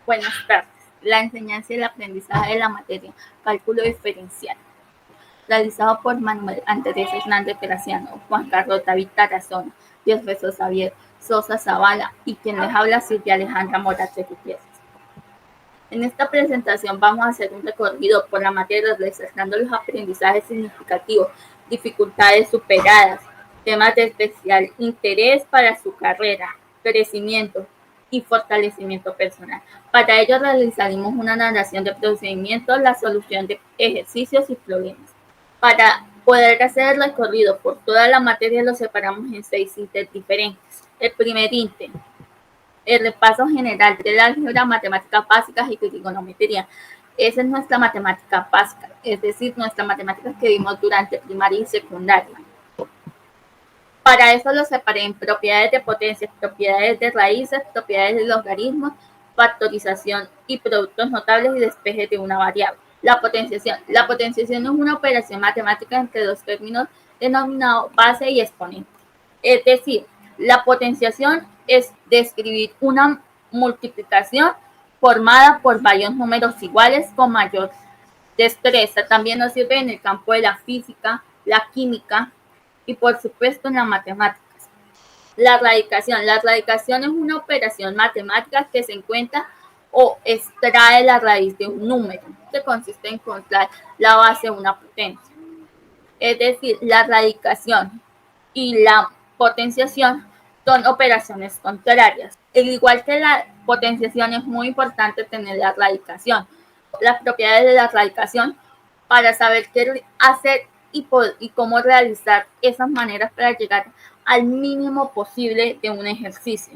Buenas tardes. La enseñanza y el aprendizaje de la materia cálculo diferencial, realizado por Manuel Andrés Hernández Graciano, Juan Carlos David Tarazona, Dios Xavier Sosa Zavala y quien les habla Silvia Alejandra Morate Gutiérrez. En esta presentación vamos a hacer un recorrido por la materia resaltando los aprendizajes significativos, dificultades superadas, temas de especial interés para su carrera, crecimiento y fortalecimiento personal. Para ello realizaremos una narración de procedimientos, la solución de ejercicios y problemas. Para poder hacer el recorrido por toda la materia lo separamos en 6 ítems diferentes. El primer ítem, el repaso general del álgebra, matemáticas básicas y trigonometría. Esa es nuestra matemática básica, es decir, nuestra matemática que vimos durante primaria y secundaria. Para eso lo separé en propiedades de potencias, propiedades de raíces, propiedades de logaritmos, factorización y productos notables y despeje de una variable. La potenciación. La potenciación es una operación matemática entre dos términos denominados base y exponente. Es decir, la potenciación es describir una multiplicación formada por varios números iguales con mayor destreza. También nos sirve en el campo de la física, la química y por supuesto en las matemáticas. La radicación. La radicación es una operación matemática que se encuentra o extrae la raíz de un número, que consiste en encontrar la base de una potencia. Es decir, la radicación y la potenciación son operaciones contrarias. Al igual que la potenciación, es muy importante tener la radicación. Las propiedades de la radicación para saber qué hacer y cómo realizar esas maneras para llegar al mínimo posible de un ejercicio.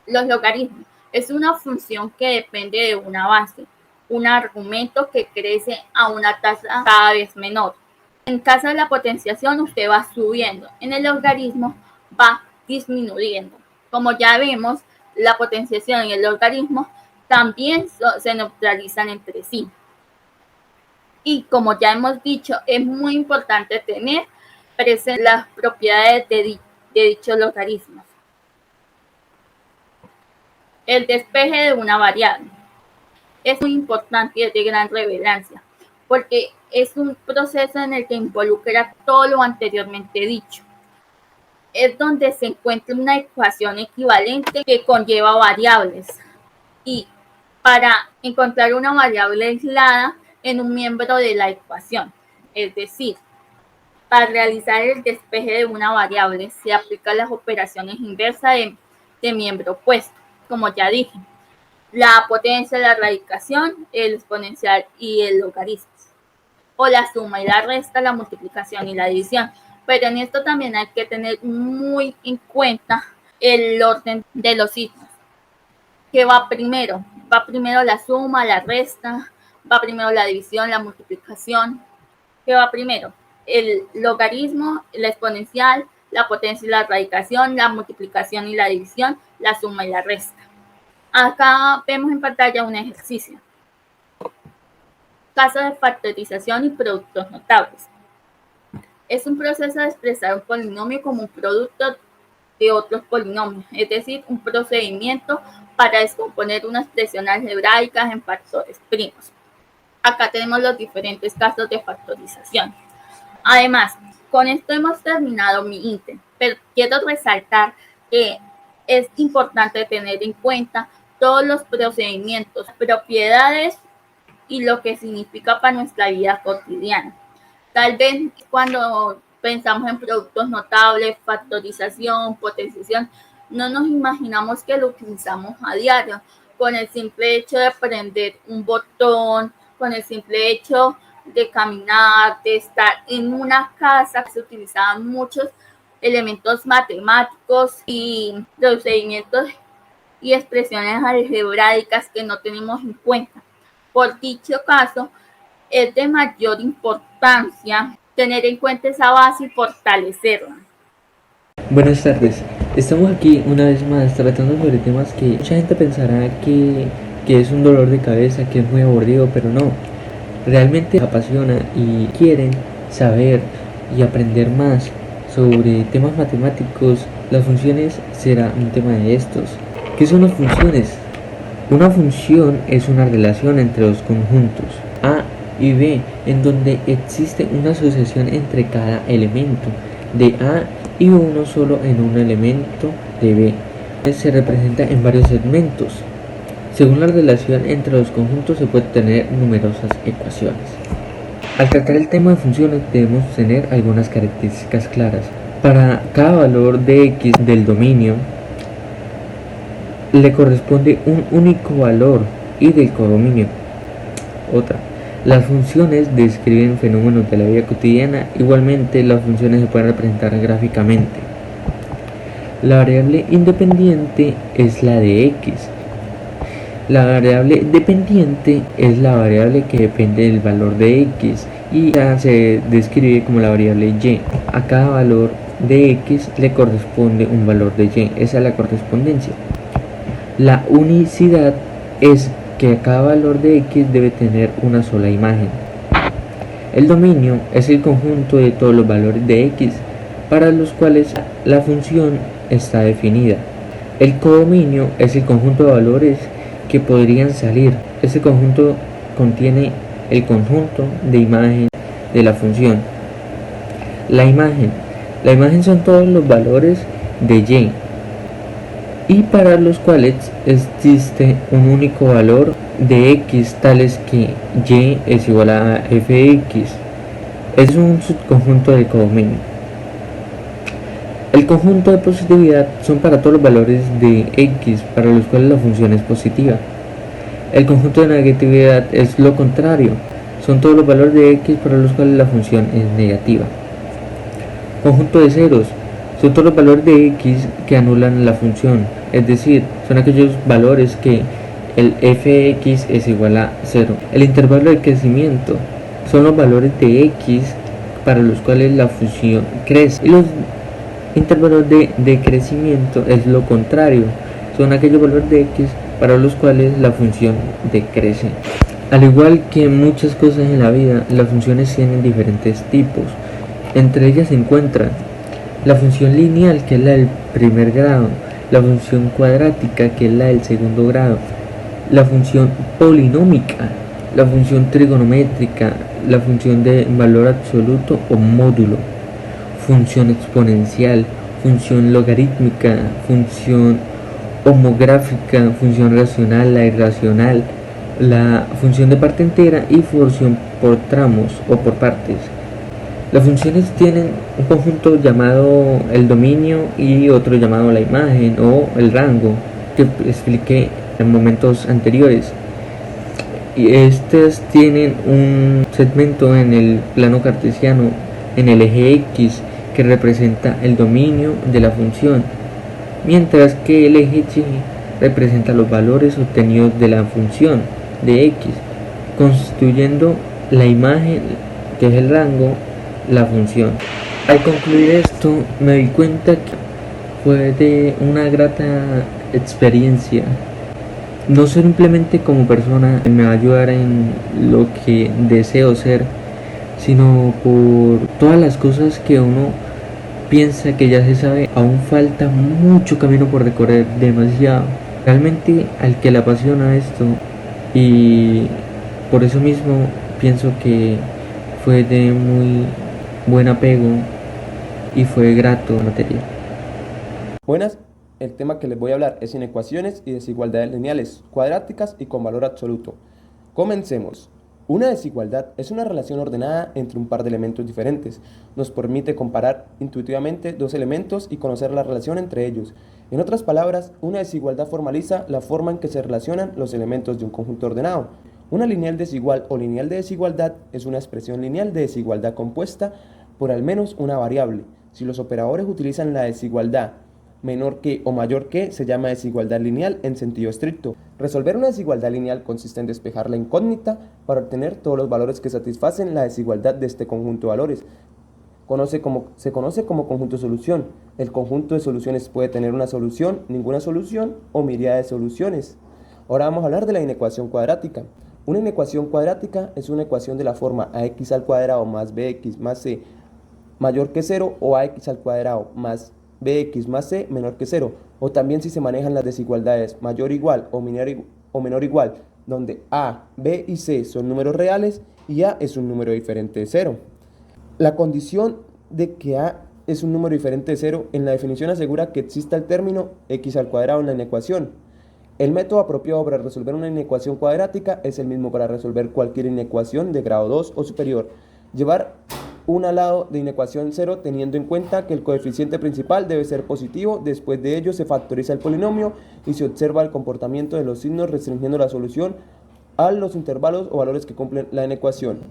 Los logaritmos es una función que depende de una base, un argumento que crece a una tasa cada vez menor. En caso de la potenciación, usted va subiendo. En el logaritmo va disminuyendo. Como ya vemos, la potenciación y el logaritmo también se neutralizan entre sí. Y como ya hemos dicho, es muy importante tener presentes las propiedades de dichos logaritmos. El despeje de una variable es muy importante y es de gran relevancia, porque es un proceso en el que involucra todo lo anteriormente dicho. Es donde se encuentra una ecuación equivalente que conlleva variables. Y para encontrar una variable aislada en un miembro de la ecuación, es decir, para realizar el despeje de una variable se aplican las operaciones inversas de miembro opuesto, como ya dije. La potencia, la radicación, el exponencial y el logaritmo. O la suma y la resta, la multiplicación y la división. Pero en esto también hay que tener muy en cuenta el orden de los signos. ¿Qué va primero? Va primero la suma, la resta, va primero la división, la multiplicación. ¿Qué va primero? El logaritmo, la exponencial, la potencia y la radicación, la multiplicación y la división, la suma y la resta. Acá vemos en pantalla un ejercicio. Caso de factorización y productos notables. Es un proceso de expresar un polinomio como un producto de otros polinomios, es decir, un procedimiento para descomponer una expresión algebraica en factores primos. Acá tenemos los diferentes casos de factorización. Además, con esto hemos terminado mi ítem, pero quiero resaltar que es importante tener en cuenta todos los procedimientos, propiedades y lo que significa para nuestra vida cotidiana. Tal vez cuando pensamos en productos notables, factorización, potenciación, no nos imaginamos que lo utilizamos a diario. Con el simple hecho de prender un botón, con el simple hecho de caminar, de estar en una casa, se utilizaban muchos elementos matemáticos y procedimientos y expresiones algebraicas que no tenemos en cuenta. Por dicho caso, es de mayor importancia tener en cuenta esa base y fortalecerla. Buenas tardes, estamos aquí una vez más tratando sobre temas que mucha gente pensará que es un dolor de cabeza, que es muy aburrido, pero no, realmente apasiona y quieren saber y aprender más sobre temas matemáticos. Las funciones será un tema de estos. ¿Qué son las funciones? Una función es una relación entre dos conjuntos A y B, en donde existe una asociación entre cada elemento de A y uno solo en un elemento de B. Se representa en varios segmentos. Según la relación entre los conjuntos se puede tener numerosas ecuaciones. Al tratar el tema de funciones debemos tener algunas características claras. Para cada valor de x del dominio le corresponde un único valor y del codominio. Otra. Las funciones describen fenómenos de la vida cotidiana. Igualmente, las funciones se pueden representar gráficamente. La variable independiente es la de x. La variable dependiente es la variable que depende del valor de x y se describe como la variable y. A cada valor de x le corresponde un valor de y. Esa es la correspondencia. La unicidad es que cada valor de x debe tener una sola imagen. El dominio es el conjunto de todos los valores de x para los cuales la función está definida. El codominio es el conjunto de valores que podrían salir. Este conjunto contiene el conjunto de imagen de la función. La imagen son todos los valores de y para los cuales existe un único valor de x, tales que y es igual a fx. Es un subconjunto del codominio. El conjunto de positividad son para todos los valores de x para los cuales la función es positiva. El conjunto de negatividad es lo contrario, son todos los valores de x para los cuales la función es negativa. Conjunto de ceros son todos los valores de x que anulan la función, es decir, son aquellos valores que el fx es igual a 0. El intervalo de crecimiento son los valores de x para los cuales la función crece, y los intervalos de decrecimiento es lo contrario, son aquellos valores de x para los cuales la función decrece. Al igual que muchas cosas en la vida, las funciones tienen diferentes tipos. Entre ellas se encuentran la función lineal, que es la del primer grado, la función cuadrática, que es la del segundo grado, la función polinómica, la función trigonométrica, la función de valor absoluto o módulo, función exponencial, función logarítmica, función homográfica, función racional, la irracional, la función de parte entera y función por tramos o por partes. Las funciones tienen un conjunto llamado el dominio y otro llamado la imagen o el rango, que expliqué en momentos anteriores. Y estas tienen un segmento en el plano cartesiano, en el eje x, que representa el dominio de la función, mientras que el eje y representa los valores obtenidos de la función de x, constituyendo la imagen, que es el rango, la función. Al concluir esto, me di cuenta que fue de una grata experiencia. No simplemente como persona me va a ayudar en lo que deseo ser, sino por todas las cosas que uno piensa que ya se sabe. Aún falta mucho camino por recorrer, demasiado. Realmente al que le apasiona esto, y por eso mismo pienso que fue de muy buen apego y fue grato la materia. Buenas, el tema que les voy a hablar es inecuaciones y desigualdades lineales, cuadráticas y con valor absoluto. Comencemos. Una desigualdad es una relación ordenada entre un par de elementos diferentes. Nos permite comparar intuitivamente dos elementos y conocer la relación entre ellos. En otras palabras, una desigualdad formaliza la forma en que se relacionan los elementos de un conjunto ordenado. Una lineal desigual o lineal de desigualdad es una expresión lineal de desigualdad compuesta por al menos una variable. Si los operadores utilizan la desigualdad menor que o mayor que, se llama desigualdad lineal en sentido estricto. Resolver una desigualdad lineal consiste en despejar la incógnita para obtener todos los valores que satisfacen la desigualdad de este conjunto de valores. Se conoce como conjunto de solución. El conjunto de soluciones puede tener una solución, ninguna solución o miríada de soluciones. Ahora vamos a hablar de la inecuación cuadrática. Una inecuación cuadrática es una ecuación de la forma ax al cuadrado más bx más c mayor que 0 o ax al cuadrado más bx más c menor que 0, o también si se manejan las desigualdades mayor igual o o menor o igual, donde A, B y C son números reales y A es un número diferente de 0. La condición de que A es un número diferente de 0 en la definición asegura que exista el término x al cuadrado en la inecuación. El método apropiado para resolver una inecuación cuadrática es el mismo para resolver cualquier inecuación de grado 2 o superior. Llevar un al lado de inecuación 0 teniendo en cuenta que el coeficiente principal debe ser positivo, después de ello se factoriza el polinomio y se observa el comportamiento de los signos restringiendo la solución a los intervalos o valores que cumplen la inecuación.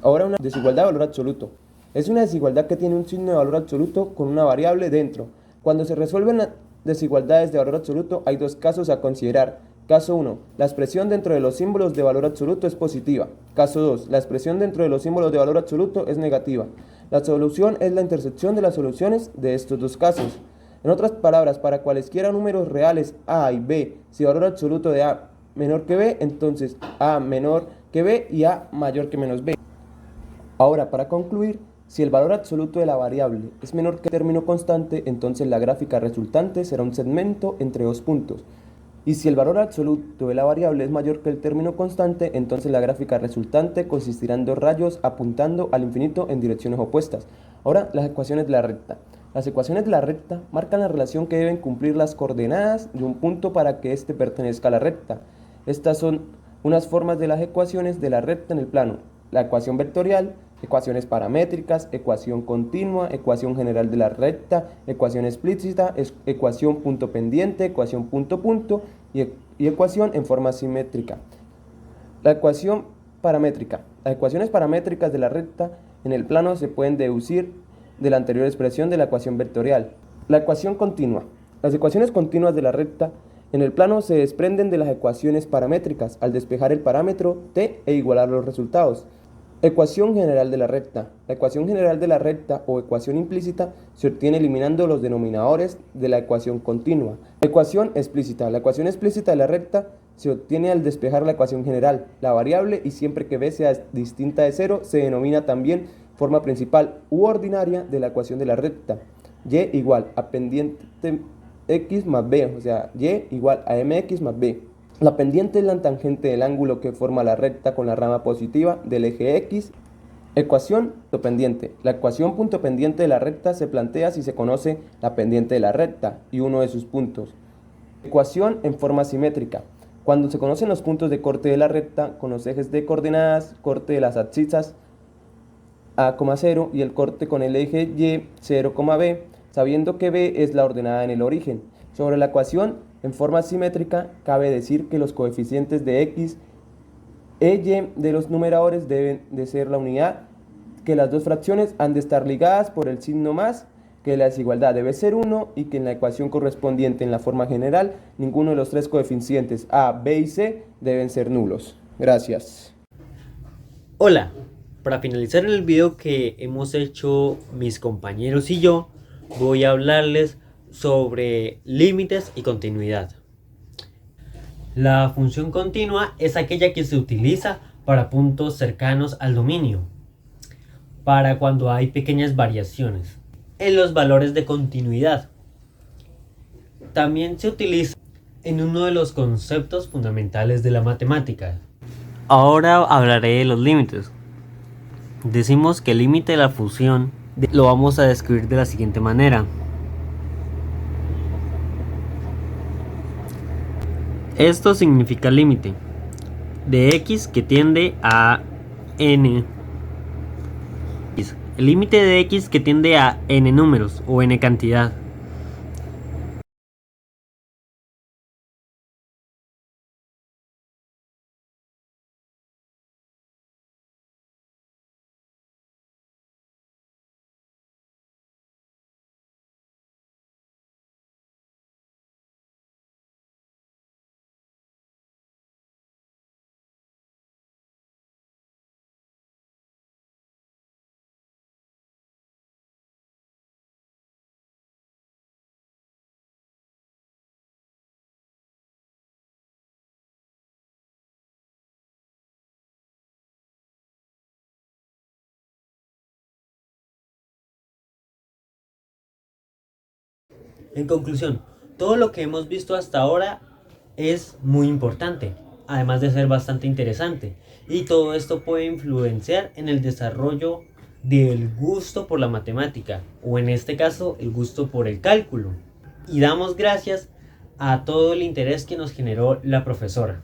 Ahora una desigualdad de valor absoluto. Es una desigualdad que tiene un signo de valor absoluto con una variable dentro. Cuando se resuelven las desigualdades de valor absoluto hay dos casos a considerar. Caso 1. La expresión dentro de los símbolos de valor absoluto es positiva. Caso 2. La expresión dentro de los símbolos de valor absoluto es negativa. La solución es la intersección de las soluciones de estos dos casos. En otras palabras, para cualesquiera números reales A y B, si valor absoluto de A menor que B, entonces A menor que B y A mayor que menos B. Ahora, para concluir, si el valor absoluto de la variable es menor que el término constante, entonces la gráfica resultante será un segmento entre dos puntos. Y si el valor absoluto de la variable es mayor que el término constante, entonces la gráfica resultante consistirá en dos rayos apuntando al infinito en direcciones opuestas. Ahora, las ecuaciones de la recta. Las ecuaciones de la recta marcan la relación que deben cumplir las coordenadas de un punto para que éste pertenezca a la recta. Estas son unas formas de las ecuaciones de la recta en el plano. La ecuación vectorial, ecuaciones paramétricas, ecuación continua, ecuación general de la recta, ecuación explícita, ecuación punto pendiente, ecuación punto punto y ecuación en forma simétrica. La ecuación paramétrica. Las ecuaciones paramétricas de la recta en el plano se pueden deducir de la anterior expresión de la ecuación vectorial. La ecuación continua. Las ecuaciones continuas de la recta en el plano se desprenden de las ecuaciones paramétricas al despejar el parámetro t e igualar los resultados. Ecuación general de la recta. La ecuación general de la recta o ecuación implícita se obtiene eliminando los denominadores de la ecuación continua. Ecuación explícita. La ecuación explícita de la recta se obtiene al despejar la ecuación general. La variable, y siempre que b sea distinta de 0, se denomina también forma principal u ordinaria de la ecuación de la recta. Y igual a pendiente x más b, o sea, y igual a mx más b. La pendiente es la tangente del ángulo que forma la recta con la rama positiva del eje X. Ecuación punto pendiente. La ecuación punto pendiente de la recta se plantea si se conoce la pendiente de la recta y uno de sus puntos. Ecuación en forma simétrica. Cuando se conocen los puntos de corte de la recta con los ejes de coordenadas, corte de las abscisas A, 0 y el corte con el eje Y, 0, B, sabiendo que B es la ordenada en el origen. Sobre la ecuación en forma simétrica, cabe decir que los coeficientes de x e y de los numeradores deben de ser la unidad, que las dos fracciones han de estar ligadas por el signo más, que la desigualdad debe ser 1 y que en la ecuación correspondiente en la forma general, ninguno de los tres coeficientes a, b y c deben ser nulos. Gracias. Hola, para finalizar el video que hemos hecho mis compañeros y yo, voy a hablarles sobre límites y continuidad. La función continua es aquella que se utiliza para puntos cercanos al dominio, para cuando hay pequeñas variaciones en los valores de continuidad. También se utiliza en uno de los conceptos fundamentales de la matemática. Ahora hablaré de los límites. Decimos que el límite de la función lo vamos a describir de la siguiente manera. Esto significa límite de x que tiende a n. El límite de x que tiende a n números o n cantidad. En conclusión, todo lo que hemos visto hasta ahora es muy importante, además de ser bastante interesante. Y todo esto puede influenciar en el desarrollo del gusto por la matemática, o en este caso, el gusto por el cálculo. Y damos gracias a todo el interés que nos generó la profesora.